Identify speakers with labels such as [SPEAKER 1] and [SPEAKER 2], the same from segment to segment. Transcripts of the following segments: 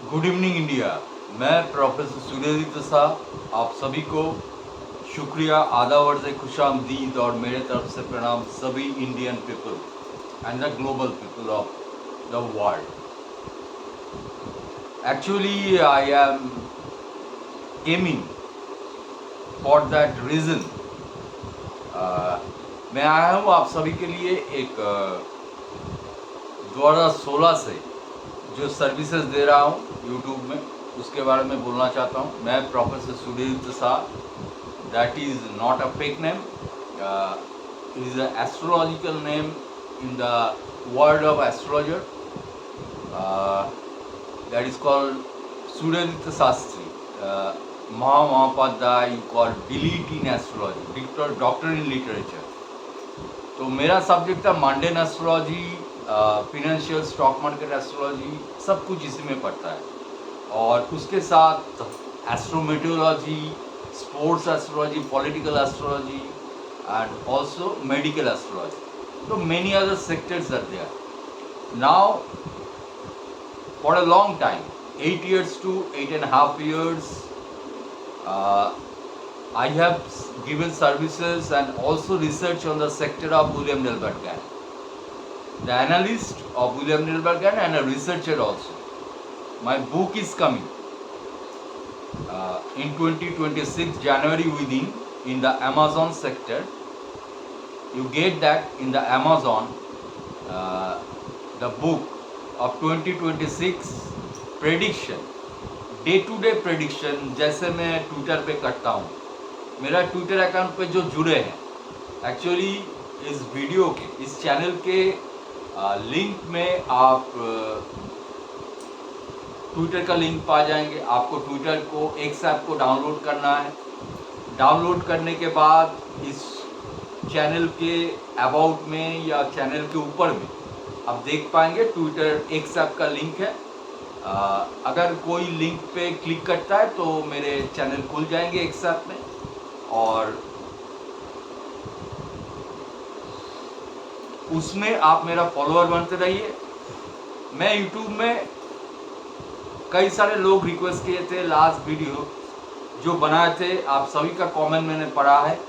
[SPEAKER 1] Good evening India. मैं professor Suryadipta Shah आप सभी को शुक्रिया, आधा वर्ष से खुशामदीद और मेरे तरफ से प्रणाम सभी Indian people and the global people of the world. Actually I am coming for that reason. मैं आया हूँ आप सभी के लिए एक 2016 से जो सर्विसेज दे रहा हूँ यूट्यूब में, उसके बारे में बोलना चाहता हूँ। मैं professor Suryadipta Shah, that is not a fake name, it is a astrological name in the world of astrologer, that is called Suryaditya Sastri. Mahapadhyay you call delete in astrology, doctor in literature. तो मेरा subject था mundane astrology, financial stock market astrology, सब कुछ इसी में पड़ता है। और उसके साथ astrometeorology, sports astrology, political astrology and also medical astrology. So many other sectors are there. Now, for a long time, 8 years to 8.5 years, I have given services and also research on the sector of William Delbert Gann. The analyst of William Delbert Gann and a researcher also. My book is coming in 2026 January within in the Amazon sector. You get that in the Amazon, the book of 2026 prediction, day to day prediction, जैसे मैं Twitter पे करता हूँ। मेरा Twitter account पे जो जुड़े हैं, एक्चुअली इस वीडियो के, इस चैनल के लिंक में आप ट्विटर का लिंक पा जाएंगे। आपको ट्विटर को एक्स ऐप को डाउनलोड करना है। डाउनलोड करने के बाद इस चैनल के अबाउट में या चैनल के ऊपर में आप देख पाएंगे ट्विटर एक्स ऐप का लिंक है। अगर कोई लिंक पे क्लिक करता है तो मेरे चैनल खुल जाएंगे एक्स ऐप में, और उसमें आप मेरा फॉलोअर बनते रहिए। मैं यूट्यूब में कई सारे लोग रिक्वेस्ट किए थे, लास्ट वीडियो जो बनाए थे, आप सभी का कमेंट मैंने पढ़ा है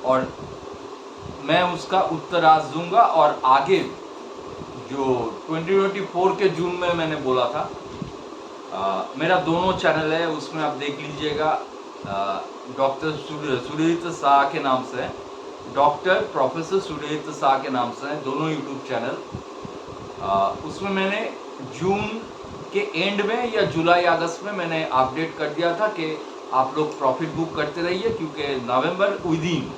[SPEAKER 1] और मैं उसका उत्तर आज दूंगा। और आगे जो 2024 के जून में मैंने बोला था, मेरा दोनों चैनल है, उसमें आप देख लीजिएगा। डॉक्टर सूर्यदीप्त शाह के नाम से, डॉक्टर प्रोफेसर सूर्यदीप्त शाह के नाम से हैं दोनों यूट्यूब चैनल। उसमें मैंने जून के एंड में या जुलाई अगस्त में मैंने अपडेट कर दिया था कि आप लोग प्रॉफिट बुक करते रहिए, क्योंकि नवंबर विदिन,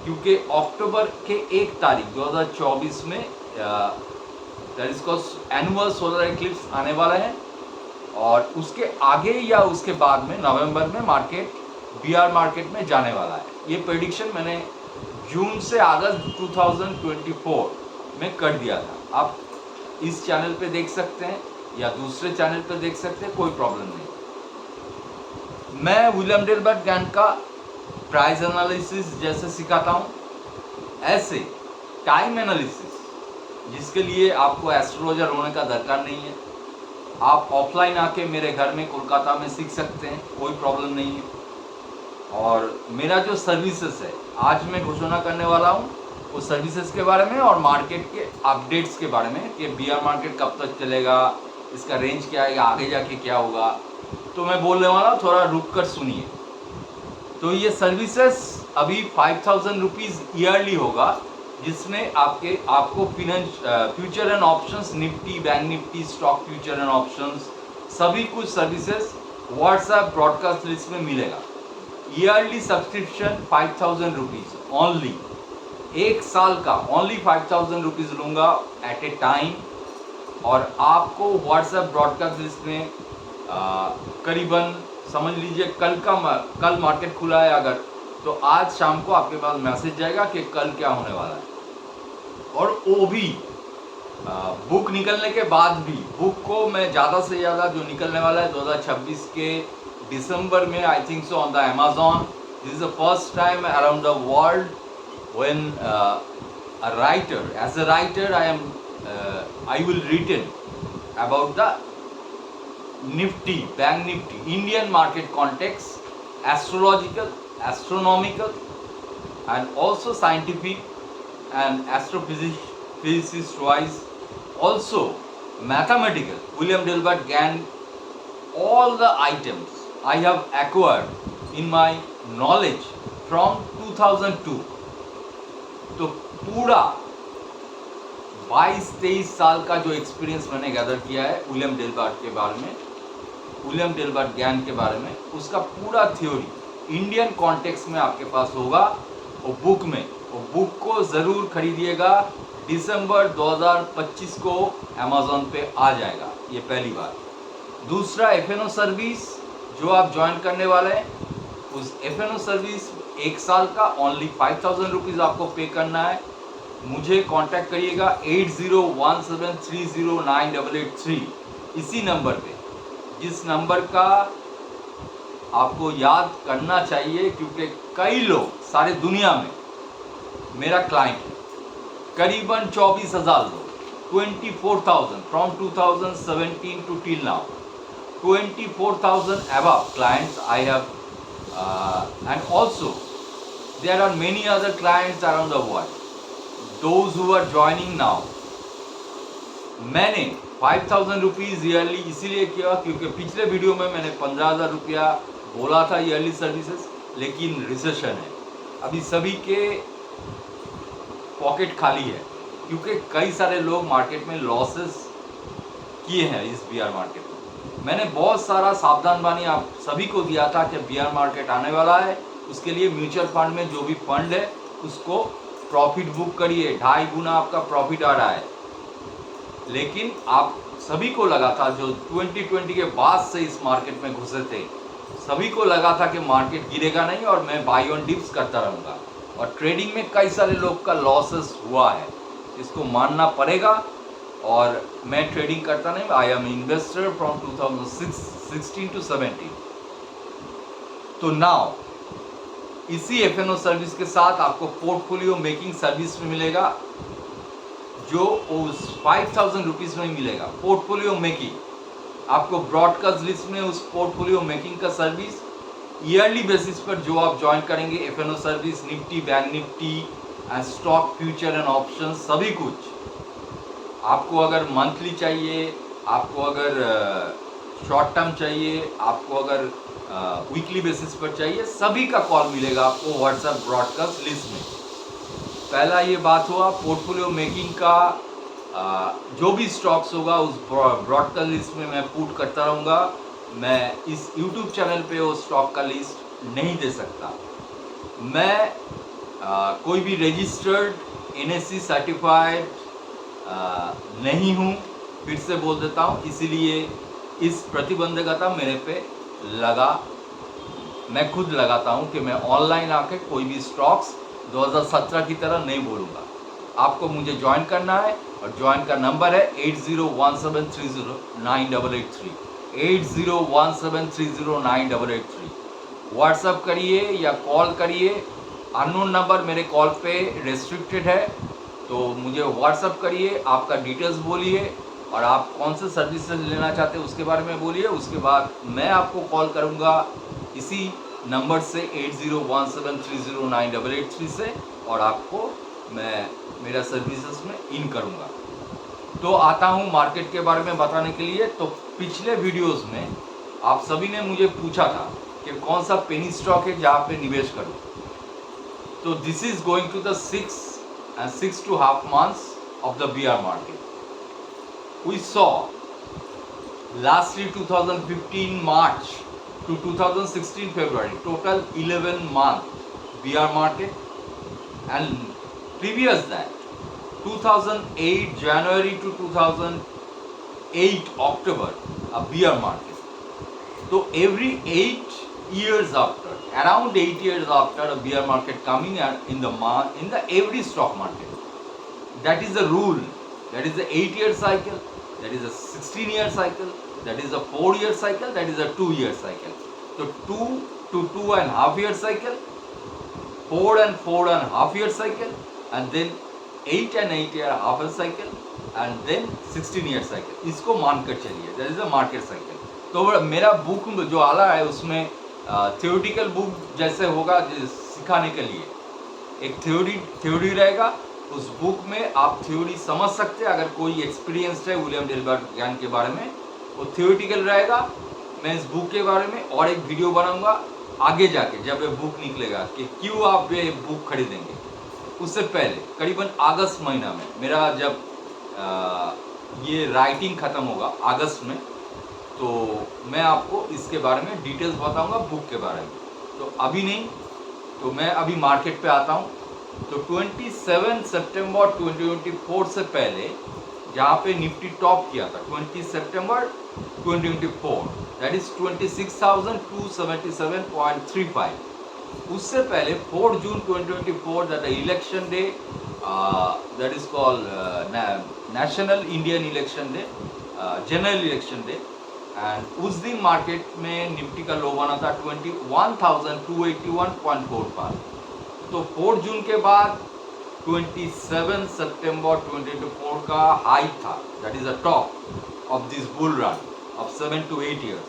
[SPEAKER 1] क्योंकि अक्टूबर के 1 तारीख 2024 में that is called annual solar eclipse आने वाला है। और उसके आगे या उसके बाद में नवंबर में मार्केट बीआर मार्केट में जाने वाला है। ये प्रेडिक्शन मैंने जून से अगस्त 2024 में कर दिया था। आप इस चैनल पे देख सकते हैं या दूसरे चैनल पे देख सकते हैं, कोई प्रॉब्लम नहीं। मैं विलियम डेलबर्ट गैन का प्राइस एनालिसिस जैसे सिखाता हूँ, ऐसे टाइम एनालिसिस, जिसके लिए आपको एस्ट्रोलॉजर होने का दरकार नहीं है। आप ऑफलाइन आके मेरे घर में कोलकाता में सीख सकते हैं, कोई प्रॉब्लम नहीं है। और मेरा जो सर्विसेज है, आज मैं घोषणा करने वाला हूँ वो सर्विसेज के बारे में और मार्केट के अपडेट्स के बारे में कि बीआर मार्केट कब तक चलेगा, इसका रेंज क्या है, आगे जाके क्या होगा। तो मैं बोलने वाला हूँ, थोड़ा रुक कर सुनिए। तो ये सर्विसेज अभी 5000 रुपीज़ ईयरली होगा, जिसमें आपको future and options, Nifty, bank Nifty, stock future and options, सभी कुछ सर्विसेज व्हाट्सएप ब्रॉडकास्ट लिस्ट में मिलेगा। ईयरली सब्सक्रिप्शन 5000 रुपीज़ ओनली, 1 साल का ओनली 5000 रुपीज़ लूँगा एट ए टाइम। और आपको व्हाट्सएप ब्रॉडकास्ट लिस्ट में करीबन समझ लीजिए कल मार्केट खुला है अगर, तो आज शाम को आपके पास मैसेज जाएगा कि कल क्या होने वाला है। और वो भी बुक निकलने के बाद भी, बुक को मैं ज़्यादा से ज़्यादा जो निकलने वाला है 2026 के दिसंबर में, I think so, on the Amazon. This is the first time around the world when a writer, as a writer I will written about the Nifty, Bank Nifty, Indian market context, astrological, astronomical, and also scientific and astrophysicist wise, also mathematical. William Dilbert Gann, all the items I have acquired in my knowledge from 2002. तो पूरा 22-23 साल का जो experience मैंने gather किया है William डेलबार्ट के बारे में, विलियम डेलबार्ट ज्ञान के बारे में, उसका पूरा थ्योरी इंडियन कॉन्टेक्स्ट में आपके पास होगा और बुक में। और बुक को ज़रूर खरीदिएगा, दिसंबर 2025 को अमेज़ॉन पे आ जाएगा, ये पहली बात। दूसरा, एफएनओ सर्विस जो आप ज्वाइन करने वाले हैं, उस एफएनओ सर्विस 1 साल का ओनली 5000 रुपीज़ आपको पे करना है। मुझे कांटेक्ट करिएगा 8017309883 इसी नंबर पे, जिस नंबर का आपको याद करना चाहिए, क्योंकि कई लोग सारे दुनिया में मेरा क्लाइंट है, करीबन 24,000 लोग, 24,000 from 2017 to till now, 24,000 above clients I have, and also there are many other clients around the world. Those who are joining now, मैंने 5,000 रुपीज़ ईयरली इसीलिए किया क्योंकि पिछले वीडियो में मैंने 15,000 रुपया बोला था ईयरली सर्विसेज, लेकिन रिसेशन है, अभी सभी के पॉकेट खाली है, क्योंकि कई सारे लोग मार्केट में लॉसेस किए हैं इस बीआर मार्केट में। मैंने बहुत सारा सावधान बानी आप सभी को दिया था कि बीआर मार्केट आने वाला है, उसके लिए म्यूचुअल फंड में जो भी फंड है उसको प्रॉफिट बुक करिए, 2.5 गुना आपका प्रॉफिट आ रहा है। लेकिन आप सभी को लगा था, जो 2020 के बाद से इस मार्केट में घुसे थे, सभी को लगा था कि मार्केट गिरेगा नहीं और मैं बाई ऑन डिप्स करता रहूँगा, और ट्रेडिंग में कई सारे लोग का लॉसेस हुआ है, इसको मानना पड़ेगा। और मैं ट्रेडिंग करता नहीं, I am investor from 2016 to 17। तो नाउ इसी एफएनओ सर्विस के साथ आपको पोर्टफोलियो मेकिंग सर्विस में मिलेगा, जो उस 5,000 रुपीज़ में मिलेगा। पोर्टफोलियो मेकिंग आपको ब्रॉडकास्ट लिस्ट में उस पोर्टफोलियो मेकिंग का सर्विस ईयरली बेसिस पर जो आप ज्वाइन करेंगे, F N O service, Nifty, bank Nifty and stock future and option, सभी कुछ आपको अगर मंथली चाहिए, आपको अगर शॉर्ट टर्म चाहिए, आपको अगर वीकली बेसिस पर चाहिए, सभी का कॉल मिलेगा आपको व्हाट्सएप ब्रॉडकास्ट लिस्ट में। पहला ये बात हुआ पोर्टफोलियो मेकिंग का, जो भी स्टॉक्स होगा उस ब्रॉडकास्ट लिस्ट में मैं पुट करता रहूँगा। मैं इस यूट्यूब चैनल पे वो स्टॉक का लिस्ट नहीं दे सकता। मैं कोई भी रजिस्टर्ड एनएससी सर्टिफाइड नहीं हूँ, फिर से बोल देता हूँ, इसीलिए इस प्रतिबंधकता मेरे पे लगा, मैं खुद लगाता हूँ कि मैं ऑनलाइन आके कोई भी स्टॉक्स 2017 की तरह नहीं बोलूँगा। आपको मुझे ज्वाइन करना है और ज्वाइन का नंबर है 8017309883, 8017309883। व्हाट्सअप करिए या कॉल करिए, अननोन नंबर मेरे कॉल पे रेस्ट्रिक्टेड है, तो मुझे व्हाट्सअप करिए, आपका डिटेल्स बोलिए और आप कौन से सर्विसेज लेना चाहते हैं उसके बारे में बोलिए। उसके बाद मैं आपको कॉल करूंगा इसी नंबर से 8017309883 से, और आपको मैं मेरा सर्विसेज में इन करूंगा। तो आता हूं मार्केट के बारे में बताने के लिए। तो पिछले वीडियोस में आप सभी ने मुझे पूछा था कि कौन सा पेनी स्टॉक है जहाँ पे निवेश करूं। तो this is going to the 6.5 months of the bear market. We saw lastly 2015 March to 2016 February, total 11 month bear market, and previous that 2008 January to 2008 October a bear market. So every 8 years after, around 8 years after a bear market coming in the every stock market. That is the rule. That is the 8-year cycle. That is a 16-year cycle. That is a 4-year cycle. That is a 2-year cycle. So 2 to 2.5 year cycle, 4 and 4.5 year cycle, and then 8 and 8 year half a cycle, and then 16 year cycle. इसको मानकर चलिए, that is a market cycle. तो तो मेरा book जो आला है उसमें थियोरिटिकल बुक जैसे होगा सिखाने के लिए एक थ्योरी रहेगा। उस बुक में आप थ्योरी समझ सकते हैं, अगर कोई एक्सपीरियंस्ड है विलियम डेलबर्ग ज्ञान के बारे में वो थ्योरिटिकल रहेगा। मैं इस बुक के बारे में और एक वीडियो बनाऊंगा आगे जाके जब ये बुक निकलेगा कि क्यों आप ये बुक खरीदेंगे। उससे पहले करीबन अगस्त महीना में मेरा जब ये राइटिंग ख़त्म होगा अगस्त में, तो मैं आपको इसके बारे में डिटेल्स बताऊंगा बुक के बारे में। तो अभी नहीं, तो मैं अभी मार्केट पे आता हूँ। तो 27 सितंबर 2024 से पहले जहाँ पे निफ्टी टॉप किया था 20 सितंबर 2024, दैट इज 26,277.35, उससे पहले 4 जून 2024 that election day, that is called national Indian election day, general election day, and उस दिन मार्केट में निफ्टी का लो बना था 21,281.45। तो 4 जून के बाद 27 सितंबर 2024 का हाई था, that is a top of this bull run of 7 to 8 years,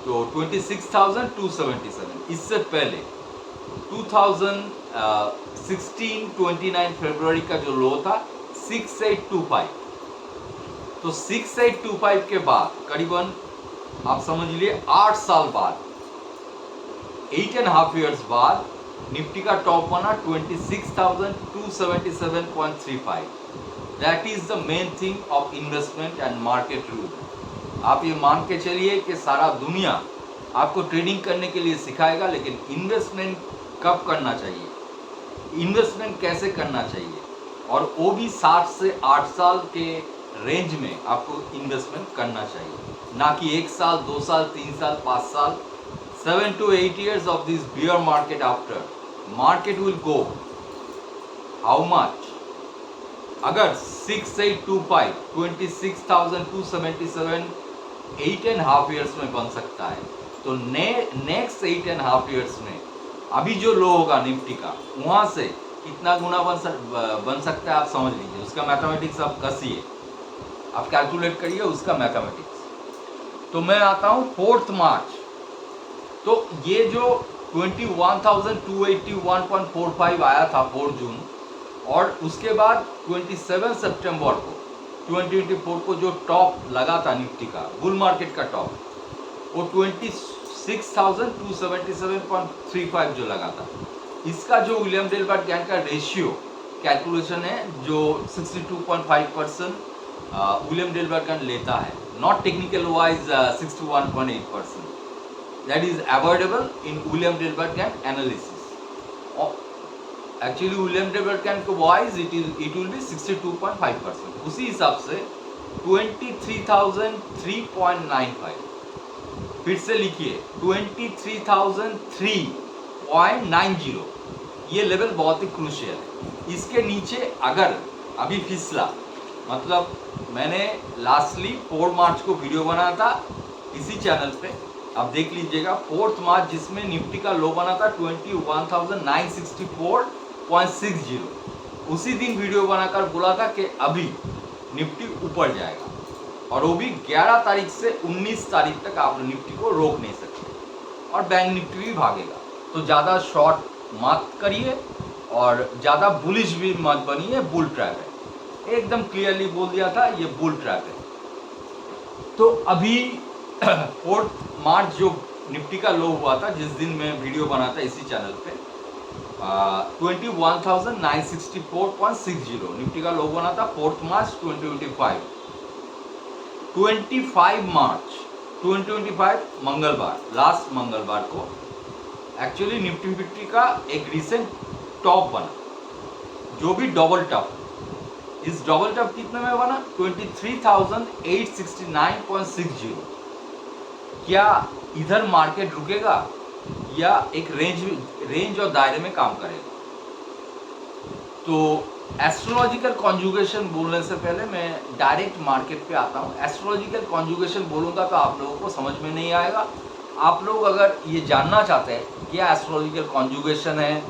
[SPEAKER 1] तो 26,277। इससे पहले 2016 29 फरवरी का जो लो था 6825। तो 6825 के बाद करीबन आप समझ लिए 8 साल बाद, 8.5 years बाद निफ्टी का टॉप बना 26,277.35। That is the main thing of investment and market rule. आप ये मान के चलिए कि सारा दुनिया आपको ट्रेडिंग करने के लिए सिखाएगा, लेकिन इन्वेस्टमेंट कब करना चाहिए, इन्वेस्टमेंट कैसे करना चाहिए, और वो भी 7 से 8 साल के रेंज में आपको इन्वेस्टमेंट करना चाहिए, ना कि 1 साल 2 साल 3 साल 5 साल। 7 to 8 years of this bear market after, market will go how much? अगर 6825 26,277 8.5 years में बन सकता है, तो नेक्स्ट 8.5 years में अभी जो लो होगा निफ्टी का वहाँ से कितना गुना बन सकता है आप समझ लीजिए। उसका मैथमेटिक्स आप कसिए, आप कैलकुलेट करिए उसका मैथमेटिक्स। तो मैं आता हूँ 4 मार्च। तो ये जो 21,281.45 आया था 4 जून, और उसके बाद 27 सितंबर को 2024 को जो टॉप लगा था निफ्टी का, बुल मार्केट का टॉप, वो 26,277.35 जो लगा था, इसका जो विलियम डेलबर्ग ज्ञान का रेशियो कैलकुलेशन है जो 62.5% विलियम डेलबर्ग ज्ञान लेता है, not technical wise 61.8%, that is avoidable in William Delbert Gann analysis. Actually William Delbert ज्ञान को वाइज इट विल बी 62.5%। उसी हिसाब से 23,003.95, फिर से लिखिए 23,003.90, ये लेवल बहुत ही क्रूशियल है। इसके नीचे अगर अभी फिसला, मतलब मैंने लास्टली 4 मार्च को वीडियो बनाया था इसी चैनल पे, आप देख लीजिएगा 4 मार्च, जिसमें निफ्टी का लो बना था 21,964.60। उसी दिन वीडियो बनाकर बोला था कि अभी निफ्टी ऊपर जाएगा, और वो भी 11 तारीख से 19 तारीख तक आप निफ्टी को रोक नहीं सकते, और बैंक निफ्टी भी भागेगा। तो ज़्यादा शॉर्ट मत करिए और ज़्यादा बुलिश भी मत बनिए, बुल ट्रैप है। एकदम क्लियरली बोल दिया था ये बुल ट्रैप है। तो अभी 4 मार्च जो निफ्टी का लो हुआ था, जिस दिन मैं वीडियो बना था इसी चैनल पे, 21,964.60 निफ्टी का लो बना था 4 मार्च 2025। 25 मार्च 2025 मंगलवार, लास्ट मंगलवार को एक्चुअली निफ्टी का एक रिसेंट टॉप बना, जो भी डबल टॉप। इस डबल टॉप कितने में बना? 23,869.60। क्या इधर मार्केट रुकेगा या एक रेंज और दायरे में काम करेगा? तो एस्ट्रोलॉजिकल कॉन्जुगेशन बोलने से पहले मैं डायरेक्ट मार्केट पे आता हूँ। एस्ट्रोलॉजिकल कॉन्जुगेशन बोलूँगा तो आप लोगों को समझ में नहीं आएगा। आप लोग अगर ये जानना चाहते हैं क्या एस्ट्रोलॉजिकल कॉन्जुगेशन है,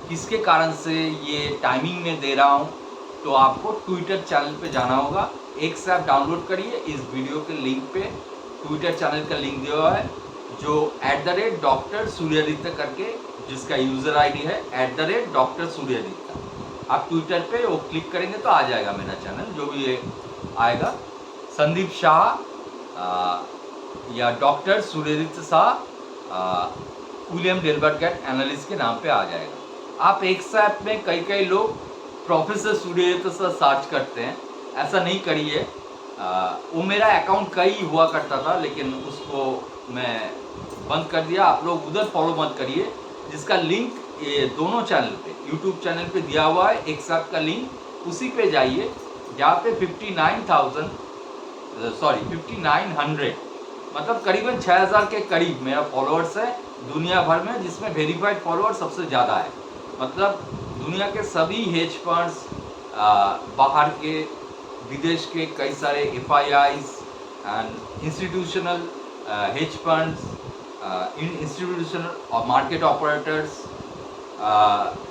[SPEAKER 1] किसके कारण से ये टाइमिंग में दे रहा हूँ, तो आपको ट्विटर चैनल पे जाना होगा। एक से आप डाउनलोड करिए इस वीडियो के लिंक पे, ट्विटर चैनल का लिंक दिया हुआ है, जो @डॉक्टर सूर्यादित्य करके जिसका यूज़र आईडी है @डॉक्टर सूर्यादित्य। आप ट्विटर पे वो क्लिक करेंगे तो आ जाएगा मेरा चैनल, जो भी ये आएगा संदीप शाह या doctor Suryaditya Shah William Delbert कैट एनालिस्ट के नाम पे आ जाएगा। आप एक ऐप में कई लोग प्रोफेसर सूर्यादित्य शाह सर्च करते हैं, ऐसा नहीं करिए। वो मेरा अकाउंट कई हुआ करता था, लेकिन उसको मैं बंद कर दिया। आप लोग उधर फॉलो मत करिए, जिसका लिंक ये दोनों चैनल पे, यूट्यूब चैनल पे दिया हुआ है, एक साथ का लिंक, उसी पे जाइए जहाँ पे 5900 मतलब करीबन 6000 के करीब मेरा फॉलोअर्स है दुनिया भर में, जिसमें वेरीफाइड फॉलोअर सबसे ज़्यादा है। मतलब दुनिया के सभी हेज फंड्स, बाहर के विदेश के कई सारे FIIs and institutional hedge funds, institutional और मार्केट ऑपरेटर्स,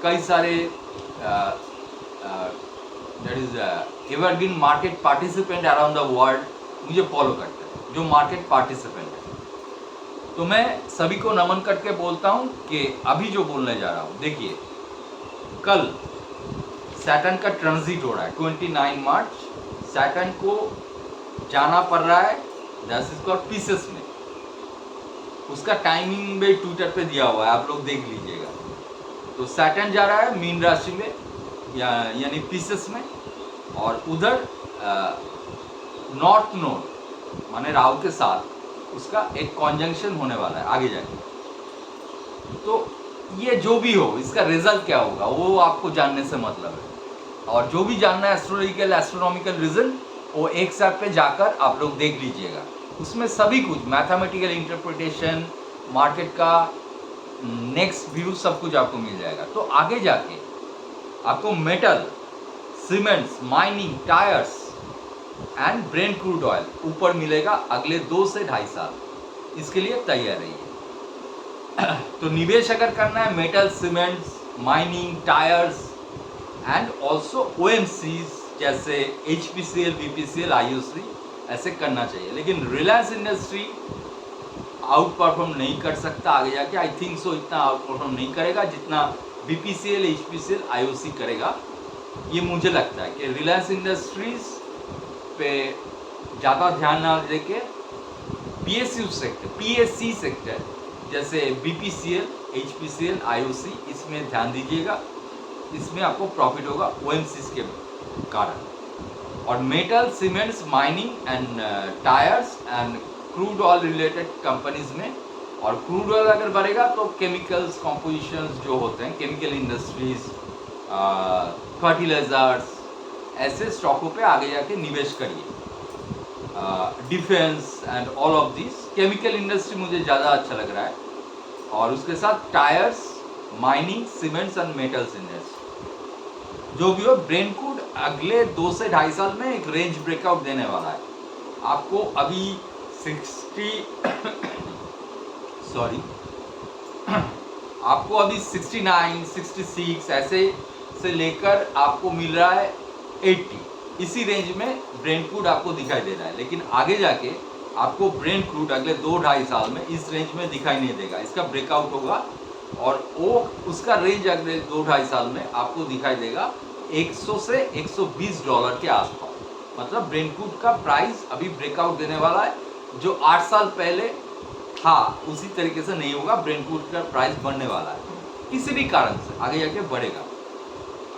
[SPEAKER 1] कई सारे that is evergreen market participant around the world मुझे फॉलो करते हैं, जो मार्केट पार्टिसिपेंट है। तो मैं सभी को नमन करके बोलता हूँ कि अभी जो बोलने जा रहा हूँ, देखिए कल सैटर्न का ट्रांजिट हो रहा है 29 मार्च। सैटर्न को जाना पड़ रहा है पीसेस में, उसका टाइमिंग भी ट्विटर पे दिया हुआ है, आप लोग देख लीजिएगा। तो सैटर्न जा रहा है मीन राशि में यानी पीसेस में, और उधर नॉर्थ नोड माने राहु के साथ उसका एक कॉन्जंक्शन होने वाला है आगे जाके। तो ये जो भी हो, इसका रिजल्ट क्या होगा वो आपको जानने से मतलब है, और जो भी जानना है एस्ट्रोलॉजिकल एस्ट्रोनॉमिकल रीजन, वो एक साथ पे जाकर आप लोग देख लीजिएगा। उसमें सभी कुछ मैथमेटिकल इंटरप्रिटेशन, मार्केट का नेक्स्ट व्यू, सब कुछ आपको मिल जाएगा। तो आगे जाके आपको metal, cements, mining, tyres and brain crude oil ऊपर मिलेगा अगले 2 से 2.5 साल। इसके लिए तैयार रहिए। तो निवेश अगर करना है metal, cements, mining, tyres and also OMCs जैसे HPCL, BPCL, IOC, ऐसे करना चाहिए। लेकिन रिलायंस इंडस्ट्री आउट परफॉर्म नहीं कर सकता आगे जाके, आई थिंक सो इतना आउट परफॉर्म नहीं करेगा जितना BPCL, HPCL, IOC करेगा। ये मुझे लगता है कि रिलायंस इंडस्ट्रीज पे ज़्यादा ध्यान ना देके PSU सेक्टर, PSC सेक्टर जैसे BPCL, HPCL, IOC, इसमें ध्यान दीजिएगा। इसमें आपको प्रॉफिट होगा OMCs के कारण। और metal, cements, mining and tyres and crude oil related companies में, और क्रूड ऑयल अगर बढ़ेगा तो केमिकल्स कॉम्पोजिशंस जो होते हैं, केमिकल इंडस्ट्रीज, फर्टिलाइजर्स, ऐसे स्टॉकों पे आगे जाके निवेश करिए। Defence and all of this, chemical industry मुझे ज़्यादा अच्छा लग रहा है, और उसके साथ tyres, mining, cements and metals industry. जो भी हो, ब्रेन क्रूड अगले 2 से 2.5 साल में एक रेंज ब्रेकआउट देने वाला है। आपको अभी 69, 66 ऐसे से लेकर आपको मिल रहा है 80, इसी रेंज में ब्रेन क्रूड आपको दिखाई दे रहा है। लेकिन आगे जाके आपको ब्रेन क्रूड अगले 2-2.5 साल में इस रेंज में दिखाई नहीं देगा, इसका ब्रेकआउट होगा, और वो उसका रेंज अगले 2-2.5 साल में आपको दिखाई देगा 100 से $120 के आसपास। मतलब ब्रेन क्रूड का प्राइस अभी ब्रेकआउट देने वाला है, जो 8 साल पहले था उसी तरीके से नहीं होगा। ब्रेन क्रूड का प्राइस बढ़ने वाला है, किसी भी कारण से आगे जाके बढ़ेगा।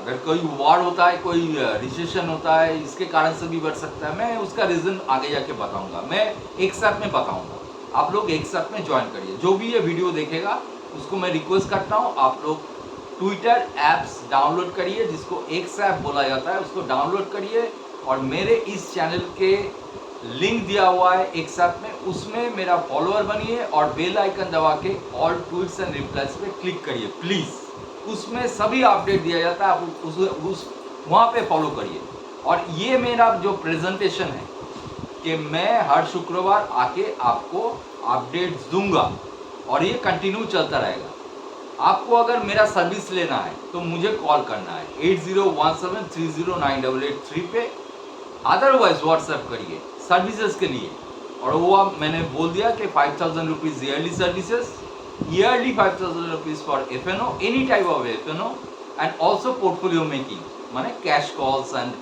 [SPEAKER 1] अगर कोई वॉर होता है, कोई रिसेशन होता है, इसके कारण से भी बढ़ सकता है। मैं उसका रीज़न आगे जाके बताऊंगा, मैं एक साथ में बताऊंगा। आप लोग एक साथ में ज्वाइन करिए। जो भी ये वीडियो देखेगा उसको मैं रिक्वेस्ट करता हूँ, आप लोग ट्विटर ऐप्स डाउनलोड करिए, जिसको एक्स ऐप बोला जाता है, उसको डाउनलोड करिए, और मेरे इस चैनल के लिंक दिया हुआ है एक साथ में, उसमें मेरा फॉलोअर बनिए, और बेल आइकन दबा के ऑल ट्वीट्स एंड रिप्लाईज पे क्लिक करिए प्लीज़। उसमें सभी अपडेट दिया जाता है, आप उस वहाँ पे फॉलो करिए। और ये मेरा जो प्रेजेंटेशन है कि मैं हर शुक्रवार आके आपको अपडेट्स दूंगा, और ये कंटिन्यू चलता रहेगा। आपको अगर मेरा सर्विस लेना है तो मुझे कॉल करना है 8017309883 पे, अदरवाइज व्हाट्सएप करिए सर्विसेज के लिए। और वो अब मैंने बोल दिया कि 5,000 rupees yearly services, yearly 5,000 rupees for FNO, any type of FNO, and also portfolio making, माने cash calls and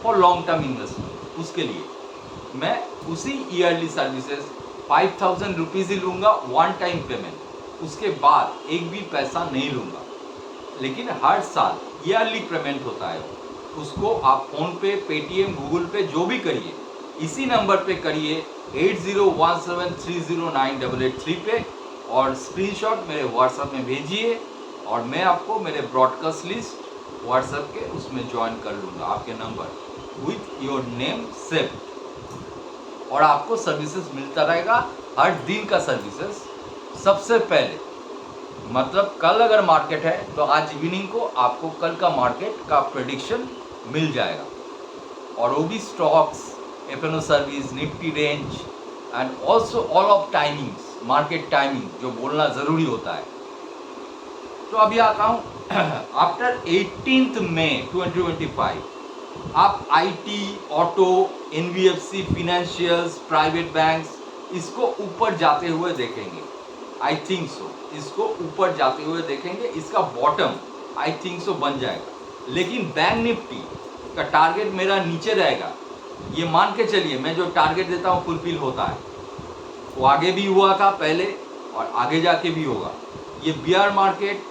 [SPEAKER 1] for long term investment. उसके लिए मैं उसी ईयरली सर्विसेज 5,000 रुपीज़ ही लूँगा, वन टाइम पेमेंट, उसके बाद एक भी पैसा नहीं लूँगा। लेकिन हर साल ईयरली पेमेंट होता है, उसको आप फ़ोन पे, पेटीएम, गूगल पे जो भी करिए, इसी नंबर पे करिए 8017309883 पे, और स्क्रीनशॉट मेरे व्हाट्सएप में भेजिए और मैं आपको मेरे ब्रॉडकास्ट लिस्ट व्हाट्सएप के उसमें ज्वाइन कर लूँगा आपके number with your name save, और आपको सर्विसेज मिलता रहेगा हर दिन का सर्विसेज। सबसे पहले मतलब कल अगर मार्केट है तो आज इवनिंग को आपको कल का मार्केट का प्रेडिक्शन मिल जाएगा, और वो भी stocks, FNO service, Nifty range and also all off timings, market timing जो बोलना ज़रूरी होता है। तो अभी आता हूँ आफ्टर 18 मई 2025 आप IT, auto, NBFC, financials, private banks इसको ऊपर जाते हुए देखेंगे, आई थिंक सो, इसको ऊपर जाते हुए देखेंगे, इसका बॉटम आई थिंक सो बन जाएगा। लेकिन बैंक निफ्टी का टारगेट मेरा नीचे रहेगा, ये मान के चलिए मैं जो टारगेट देता हूँ फुलफिल होता है, वो आगे भी हुआ था पहले और आगे जाके भी होगा। ये बियर मार्केट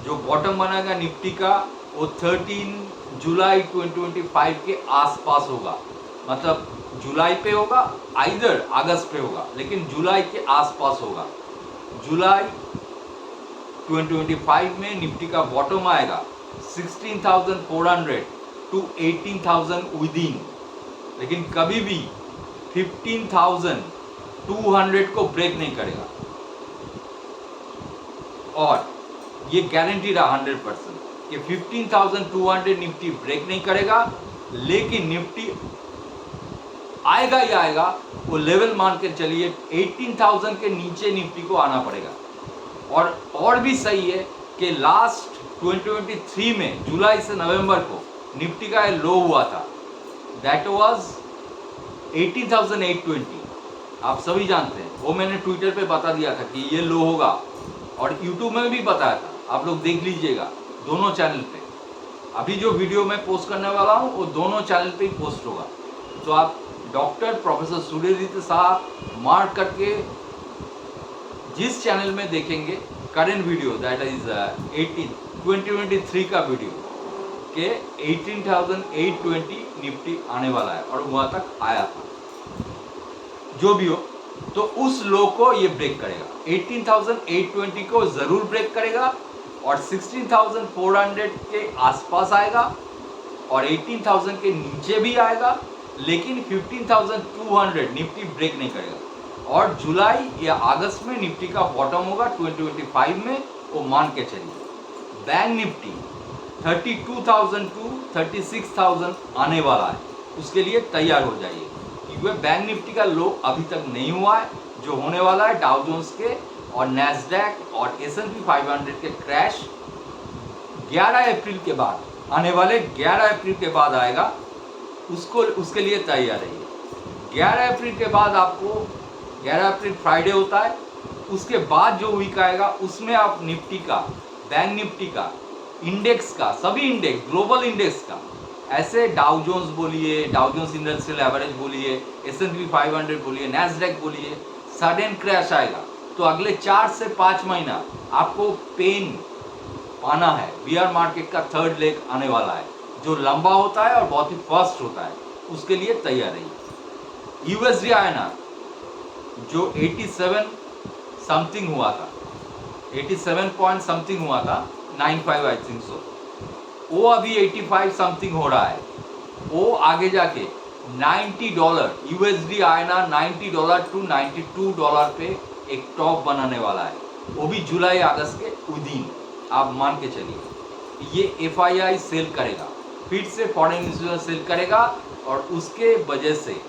[SPEAKER 1] जो बॉटम बनेगा निफ्टी का वो 13 जुलाई 2025 के आसपास होगा, मतलब जुलाई पे होगा, आइदर अगस्त पे होगा, लेकिन जुलाई के आसपास होगा। जुलाई 2025 में निफ्टी का बॉटम आएगा 16,400 टू 18,000 विद इन, लेकिन कभी भी 15,200 को ब्रेक नहीं करेगा, और ये गारंटी रहा 100% कि 15,200 निफ्टी ब्रेक नहीं करेगा। लेकिन निफ्टी आएगा ही आएगा, वो लेवल मान के चलिए 18,000 के नीचे निफ्टी को आना पड़ेगा। और भी सही है कि लास्ट 2023 में जुलाई से नवंबर को निफ्टी का लो हुआ था, दैट वाज 18,820, आप सभी जानते हैं, वो मैंने ट्विटर पे बता दिया था कि ये लो होगा, और यूट्यूब में भी बताया था, आप लोग देख लीजिएगा दोनों चैनल पे। अभी जो वीडियो मैं पोस्ट करने वाला हूँ वो दोनों चैनल पे ही पोस्ट होगा, तो आप डॉक्टर प्रोफेसर सूर्यजीत साहब मार्क करके जिस चैनल में देखेंगे करेंट वीडियो, दैट इज 2023 का वीडियो के 18,820 निफ्टी आने वाला है, और वहाँ तक आया था। जो भी हो, तो उस लो को ये ब्रेक करेगा, 18,820 को ज़रूर ब्रेक करेगा, और 16,400 के आसपास आएगा, और 18,000 के नीचे भी आएगा, लेकिन 15,200 निफ्टी ब्रेक नहीं करेगा। और जुलाई या अगस्त में निफ्टी का बॉटम होगा 2025 में, वो मान के चलिए। बैंक निफ्टी 32,000 टू 36,000 आने वाला है, उसके लिए तैयार हो जाइए, क्योंकि बैंक निफ्टी का लो अभी तक नहीं हुआ है। जो होने वाला है डाउ जोन्स के और नैस्डैक और S&P 500 के क्रैश 11 अप्रैल के बाद, आने वाले 11 अप्रैल के बाद आएगा, उसके लिए तैयार रहिए। 11 अप्रैल के बाद आपको, 11 अप्रैल फ्राइडे होता है, उसके बाद जो वीक आएगा उसमें आप निफ्टी का, बैंक निफ्टी का, इंडेक्स का, सभी इंडेक्स, ग्लोबल इंडेक्स का, ऐसे डाउ जोन्स बोलिए, डाउ जोन्स इंडस्ट्रियल एवरेज बोलिए, S&P 500 बोलिए, नैस्डैक बोलिए, सडन क्रैश आएगा। तो अगले 4 से 5 महीना आपको पेन पाना है। बियर मार्केट का थर्ड लेग आने वाला है, जो लंबा होता है और बहुत ही फास्ट होता है, उसके लिए तैयार रहिए। USD INR जो 87 समथिंग हुआ था, 87 पॉइंट समथिंग हुआ था, 95 आई थिंक सो, वो अभी 85 समथिंग हो रहा है। वो आगे जाके $90 USD INR $90 टू $92 पे एक टॉप बनाने वाला है, वो भी जुलाई अगस्त के विदिन, आप मान के चलिए। ये FII सेल करेगा, फिर से फॉरेन इंस्टीट्यूशन सेल करेगा, और उसके वजह से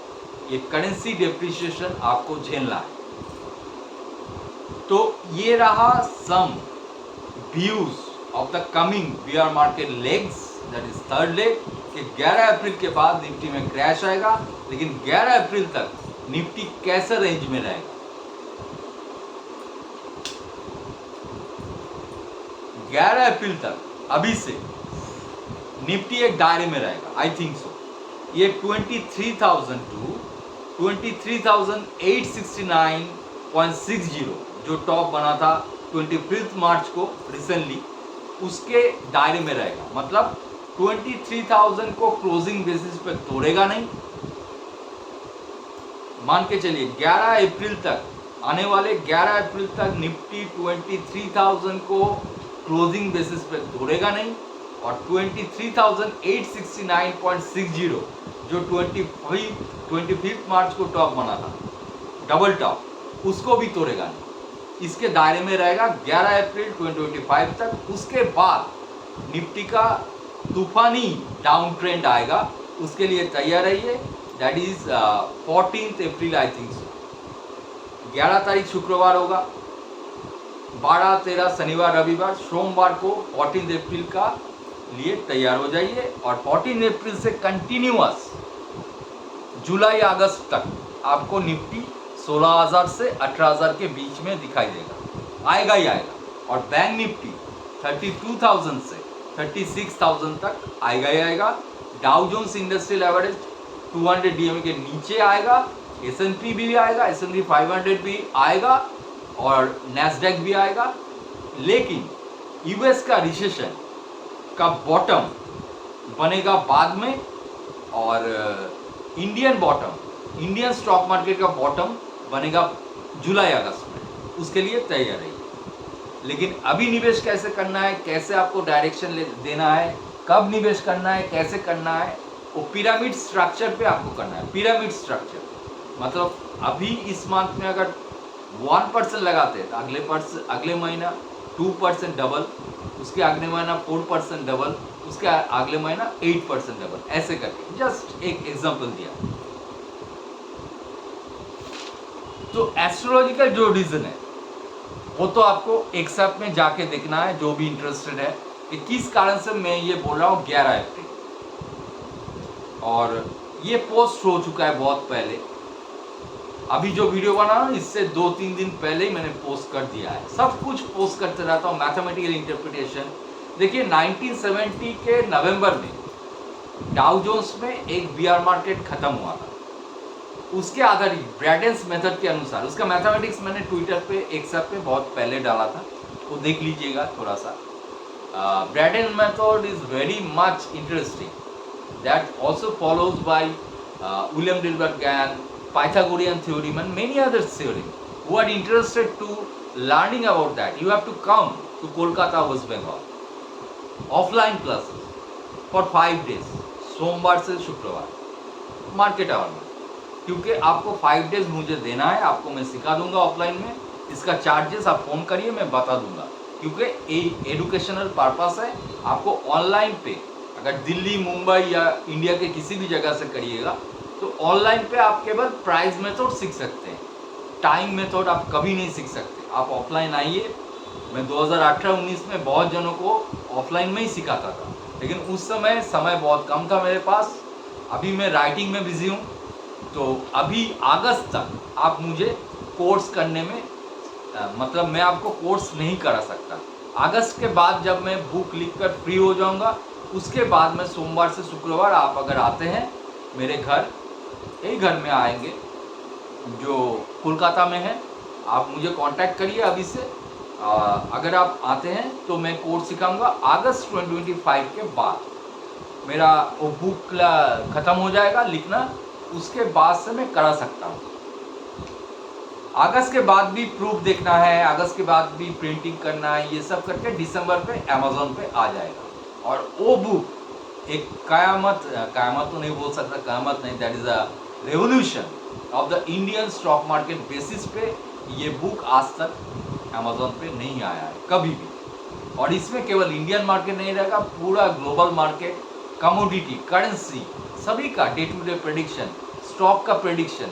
[SPEAKER 1] ये करेंसी डेप्रिसिएशन आपको झेलना है। तो ये रहा some views of the coming bear market legs, that is third leg, कि 11 अप्रैल के बाद निफ्टी में क्रैश आएगा, लेकिन 11 अप्रैल तक निफ्टी कैसे रेंज में रहेगा? 11 अप्रैल तक अभी से निफ्टी एक दायरे में रहेगा, आई थिंक सो। ये 23,000 टू 23,869.60 जो टॉप बना था 25 मार्च को रिसेंटली, उसके दायरे में रहेगा। मतलब 23,000 को क्लोजिंग बेसिस पे तोड़ेगा नहीं। मान के चलिए 11 अप्रैल तक, आने वाले 11 अप्रैल तक निफ्टी 23,000 को क्लोजिंग बेसिस पे तोड़ेगा नहीं, और 23,869.60 जो 25 मार्च को टॉप बना था, डबल टॉप, उसको भी तोड़ेगा नहीं। इसके दायरे में रहेगा 11 अप्रैल 2025 तक। उसके बाद निफ्टी का तूफानी डाउन ट्रेंड आएगा, उसके लिए तैयार रहिए। That is 14 April I think so. 11 तारीख शुक्रवार होगा, 12, 13 शनिवार रविवार, सोमवार को 14 अप्रैल का लिए तैयार हो जाइए। और 14 अप्रैल से कंटिन्यूअस जुलाई अगस्त तक आपको निफ्टी 16,000 से 18,000 के बीच में दिखाई देगा, आएगा ही आएगा। और बैंक निफ्टी 32,000 से 36,000 तक आएगा ही आएगा। Dow Jones industrial average 200 DMA के नीचे आएगा, S&P भी आएगा, S&P 500 भी आएगा, और नैस्डैक भी आएगा। लेकिन यूएस का रिसेशन का बॉटम बनेगा बाद में, और Indian bottom, Indian stock market का बॉटम बनेगा जुलाई अगस्त में। उसके लिए तैयार रहिए। लेकिन अभी निवेश कैसे करना है, कैसे आपको डायरेक्शन देना है, कब निवेश करना है, कैसे करना है, वो पिरामिड स्ट्रक्चर पे आपको करना है। पिरामिड स्ट्रक्चर मतलब अभी इस मंथ में अगर 1% लगाते हैं तो अगले महीना 2% डबल, उसके अगले महीना 4% डबल, उसके अगले महीना 8% डबल, ऐसे करके जस्ट एक एग्जांपल दिया। तो एस्ट्रोलॉजिकल जो रीजन है वो तो आपको एक्सेप्ट में जाके देखना है, जो भी इंटरेस्टेड है कि किस कारण से मैं ये बोल रहा हूँ 11 अप्रैल। और ये पोस्ट हो चुका है बहुत पहले, अभी जो वीडियो बना रहा हूँ इससे 2-3 दिन पहले ही मैंने पोस्ट कर दिया है। सब कुछ पोस्ट करते रहता हूँ, मैथमेटिकल इंटरप्रिटेशन। देखिए 1970 के नवंबर में डाउ जोन्स में एक बियर मार्केट खत्म हुआ था, उसके आधारित ब्रैडेंस मेथड के अनुसार, उसका मैथमेटिक्स मैंने ट्विटर पे एक्सेप्ट पे बहुत पहले डाला था, तो देख लीजिएगा थोड़ा सा। Braden's method is very much interesting, that also follows by William Delbert Gann, Pythagorean theorem and many other theorem. Who are interested to learning about that, you have to come to Kolkata, West Bengal. Offline classes for 5 days, सोमवार से शुक्रवार, market our में। क्योंकि आपको 5 days मुझे देना है, आपको मैं सिखा दूंगा ऑफलाइन में। इसका चार्जेस आप फोन करिए, मैं बता दूंगा, क्योंकि एजुकेशनल पर्पस है। आपको ऑनलाइन पे अगर दिल्ली, मुंबई या इंडिया के किसी भी जगह से करिएगा तो ऑनलाइन पे आप केवल प्राइस मेथड सीख सकते हैं, टाइम मेथड आप कभी नहीं सीख सकते। आप ऑफलाइन आइए। मैं 2018-19 में बहुत जनों को ऑफलाइन में ही सिखाता था, लेकिन उस समय बहुत कम था मेरे पास। अभी मैं राइटिंग में बिजी हूँ, तो अभी अगस्त तक आप मुझे कोर्स करने में मतलब मैं आपको कोर्स नहीं करा सकता। अगस्त के बाद जब मैं बुक लिखकर फ्री हो जाऊँगा, उसके बाद मैं सोमवार से शुक्रवार आप अगर आते हैं मेरे घर, यही घर में आएंगे जो कोलकाता में है, आप मुझे कांटेक्ट करिए अभी से। अगर आप आते हैं तो मैं कोर्स सिखाऊंगा। अगस्त 2025 के बाद मेरा वो बुक ख़त्म हो जाएगा लिखना, उसके बाद से मैं करा सकता हूँ। अगस्त के बाद भी प्रूफ देखना है, अगस्त के बाद भी प्रिंटिंग करना है, ये सब करके दिसंबर पे अमेज़ॉन पे आ जाएगा। और वो बुक एक क़यामत तो नहीं बोल सकता, क़यामत नहीं, that is a revolution of the Indian stock market basis पे ये बुक आज तक अमेज़ॉन पे नहीं आया है कभी भी। और इसमें केवल इंडियन मार्केट नहीं रहेगा, पूरा ग्लोबल मार्केट, कमोडिटी, करेंसी, सभी का day to day prediction, stock का प्रेडिक्शन,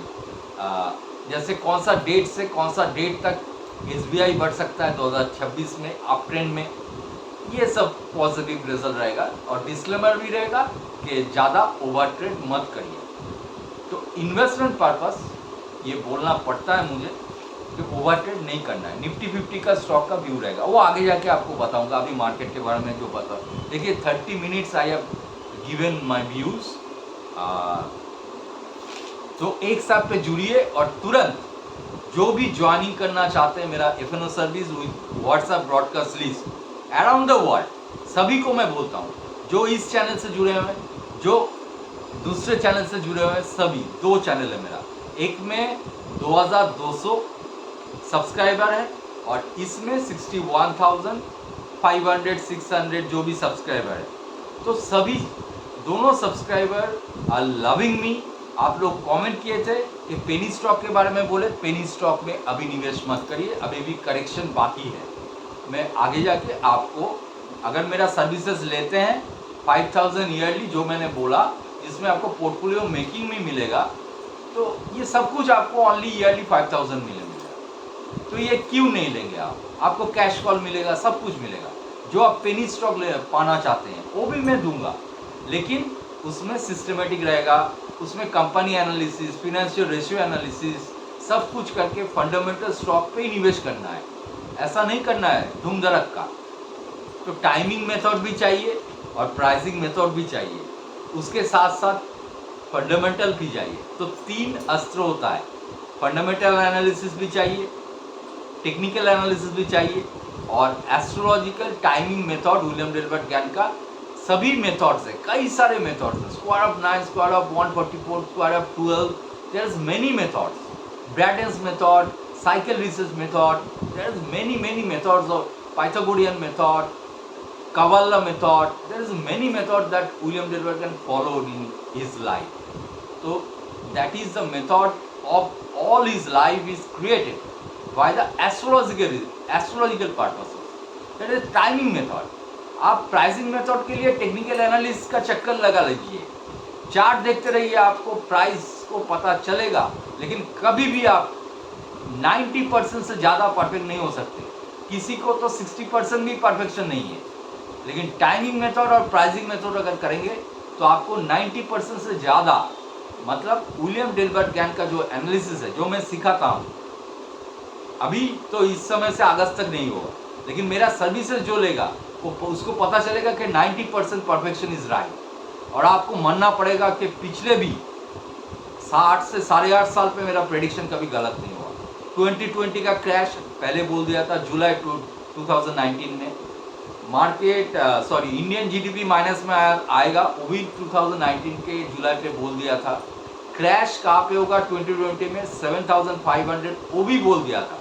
[SPEAKER 1] जैसे कौन सा डेट से कौन सा डेट तक SBI बढ़ सकता है 2026 में अप ट्रेंड में, ये सब पॉजिटिव रिजल्ट रहेगा। और डिस्क्लेमर भी रहेगा कि ज़्यादा ओवर ट्रेड मत करिए। तो इन्वेस्टमेंट पर्पस ये बोलना पड़ता है मुझे कि ओवर ट्रेड नहीं करना है। निफ्टी 50 का स्टॉक का व्यू रहेगा, वो आगे जाके आपको बताऊंगा। अभी मार्केट के बारे में जो बताऊँ, देखिए 30 minutes I have given my views. तो एक साथ पे जुड़िए और तुरंत जो भी ज्वाइनिंग करना चाहते हैं मेरा FNO service with WhatsApp broadcast list around the world, सभी को मैं बोलता हूँ, जो इस चैनल से जुड़े हुए हैं, जो दूसरे चैनल से जुड़े हुए हैं, सभी 2 चैनल है मेरा। एक में 2200 सब्सक्राइबर है और इसमें 61,500 600 जो भी सब्सक्राइबर है। तो सभी दोनों सब्सक्राइबर आर लविंग मी। आप लोग कमेंट किए थे कि पेनी स्टॉक के बारे में बोले, पेनी स्टॉक में अभी निवेश मत करिए, अभी भी करेक्शन बाकी है। मैं आगे जाके आपको, अगर मेरा सर्विसेज लेते हैं 5000 ईयरली जो मैंने बोला, जिसमें आपको पोर्टफोलियो मेकिंग में मिलेगा, तो ये सब कुछ आपको ओनली ईयरली 5000 मिलेगा। तो ये क्यों नहीं लेंगे आप? आपको कैश कॉल मिलेगा, सब कुछ मिलेगा। जो आप पेनी स्टॉक ले पाना चाहते हैं वो भी मैं दूंगा, लेकिन उसमें सिस्टमेटिक रहेगा, उसमें company analysis, financial ratio analysis, सब कुछ करके फंडामेंटल स्टॉक पे निवेश करना है। ऐसा नहीं करना है धूम धड़क का। तो टाइमिंग मेथड भी चाहिए और प्राइसिंग मेथड भी चाहिए, उसके साथ साथ फंडामेंटल भी चाहिए। तो 3 अस्त्र होता है, फंडामेंटल एनालिसिस भी चाहिए, टेक्निकल एनालिसिस भी चाहिए और astrological timing method. William Delbert Gann का सभी मेथड्स है, कई सारे मेथड्स हैं, square of 9, square of 144, square of 12, there is many methods, Braden's method, cycle research method, there is many methods of Pythagorean method, Kabbalah method. There is many methods that William Delbert can follow in his life. So that is the method of all his life is created by the astrological purposes. That is timing method. आप pricing method के लिए technical analysis का चक्कर लगा लीजिए, chart देखते रहिए, आपको प्राइस को पता चलेगा। लेकिन कभी भी आप 90% से ज़्यादा परफेक्ट नहीं हो सकते, किसी को तो 60% भी परफेक्शन नहीं है। लेकिन टाइमिंग मेथड और प्राइसिंग मेथड अगर करेंगे तो आपको 90% से ज़्यादा, मतलब विलियम डेलबर्ट गैन का जो एनालिसिस है, जो मैं सिखाता हूँ, अभी तो इस समय से अगस्त तक नहीं होगा, लेकिन मेरा सर्विसेज जो लेगा वो उसको पता चलेगा कि 90% परफेक्शन इज राइट। और आपको मानना पड़ेगा कि पिछले भी 8 से 8.5 साल पे मेरा प्रेडिक्शन कभी गलत नहीं हुआ। 2020 का क्रैश पहले बोल दिया था जुलाई 2019 में, मार्केट इंडियन जीडीपी माइनस में आएगा, वो भी 2019 के जुलाई पे बोल दिया था। क्रैश कहाँ पे होगा 2020 में 7500, वो भी बोल दिया था।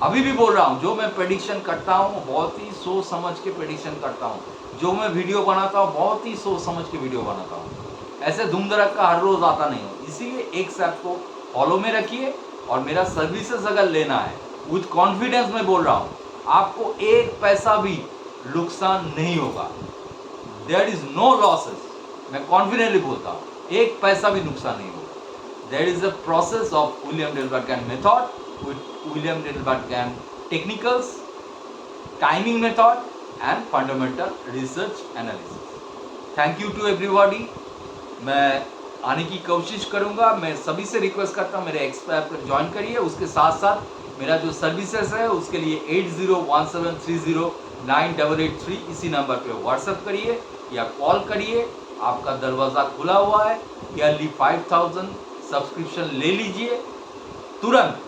[SPEAKER 1] अभी भी बोल रहा हूँ, जो मैं प्रेडिक्शन करता हूँ बहुत ही सोच समझ के प्रेडिक्शन करता हूँ, जो मैं वीडियो बनाता हूँ बहुत ही सोच समझ के वीडियो बनाता हूँ। ऐसे धूम धड़क का हर रोज़ आता नहीं हो, इसीलिए एक साथ को फॉलो में रखिए। और मेरा सर्विसेज अगर लेना है विथ कॉन्फिडेंस में बोल रहा हूँ, आपको 1 पैसा भी नुकसान नहीं होगा। देयर इज नो लॉसेस, मैं कॉन्फिडेंटली बोलता हूँ, 1 पैसा भी नुकसान नहीं होगा। There is a process of William Delbert Gann method with William Delbert Gann technicals, timing method and fundamental research analysis. Thank you to everybody. मैं आने की कोशिश करूँगा, मैं सभी से रिक्वेस्ट करता हूँ मेरे एक्सपर्ट पर ज्वाइन करिए। उसके साथ साथ मेरा जो सर्विसेज है उसके लिए 8017309883 इसी नंबर पे व्हाट्सएप करिए या कॉल करिए, आपका दरवाज़ा खुला हुआ है। ईयरली 5000 सब्सक्रिप्शन ले लीजिए, तुरंत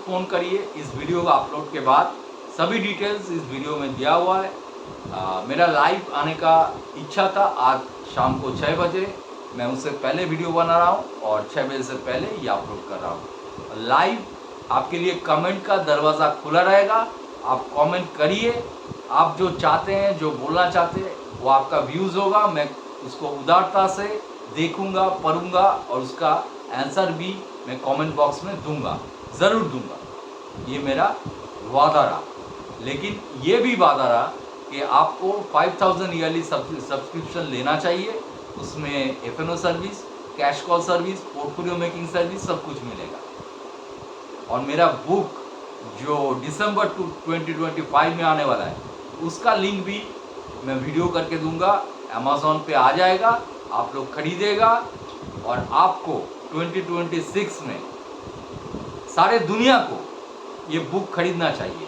[SPEAKER 1] फ़ोन करिए। इस वीडियो का अपलोड के बाद सभी डिटेल्स इस वीडियो में दिया हुआ है। मेरा लाइव आने का इच्छा था, आज शाम को 6 बजे, मैं उससे पहले वीडियो बना रहा हूँ और 6 बजे से पहले ये अपलोड कर रहा हूँ लाइव। आपके लिए कमेंट का दरवाज़ा खुला रहेगा, आप कमेंट करिए, आप जो चाहते हैं, जो बोलना चाहते हैं वो आपका व्यूज़ होगा। मैं उसको उदारता से देखूंगा, पढ़ूंगा और उसका आंसर भी मैं कमेंट बॉक्स में दूंगा, ज़रूर दूंगा। ये मेरा वादा रहा। लेकिन ये भी वादा रहा कि आपको 5000 ईयरली सब्सक्रिप्शन लेना चाहिए, उसमें FNO service, cash call service, portfolio making service सब कुछ मिलेगा। और मेरा बुक जो दिसंबर 2025 में आने वाला है उसका लिंक भी मैं वीडियो करके दूंगा, अमेज़ॉन पे आ जाएगा, आप लोग खरीदेगा और आपको 2026 में सारे दुनिया को ये बुक खरीदना चाहिए,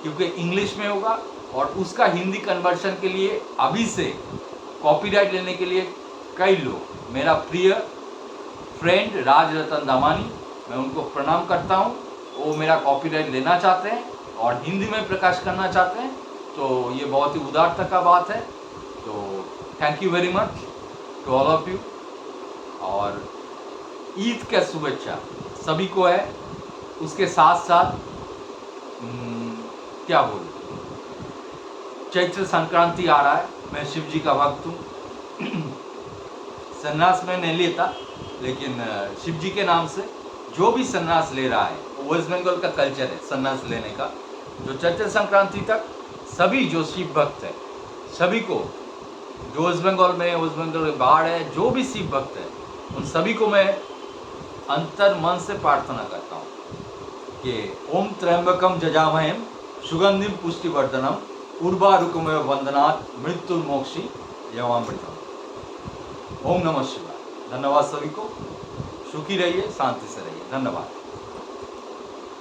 [SPEAKER 1] क्योंकि इंग्लिश में होगा और उसका हिंदी कन्वर्शन के लिए अभी से कॉपीराइट लेने के लिए कई लोग, मेरा प्रिय फ्रेंड राज रतन दामानी, मैं उनको प्रणाम करता हूँ, वो मेरा कॉपीराइट लेना चाहते हैं और हिंदी में प्रकाश करना चाहते हैं, तो ये बहुत ही उदारता का बात है। तो thank you very much to all of you, और ईद का शुभेच्छा सभी को है। उसके साथ साथ क्या बोलूं, चैत्र संक्रांति आ रहा है, मैं शिव जी का भक्त हूँ। सन्यास में नहीं लेता, लेकिन शिव जी के नाम से जो भी सन्यास ले रहा है, वेस्ट बंगाल का कल्चर है सन्यास लेने का। जो चैत्र संक्रांति तक सभी जो शिव भक्त है, सभी को, जो वेस्ट बंगाल के बाहर है, जो भी शिव भक्त है, उन सभी को मैं अंतर मन से प्रार्थना करता हूँ कि ओम त्र्यंबकम जजामहेम सुगंधिम पुष्टिवर्धनम उर्वारुकमेव वंदनात् मृत्युर्मोक्षी यमामृतम। ओम नमः शिवाय। धन्यवाद सभी को, सुखी रहिए, शांति से रहिए। धन्यवाद।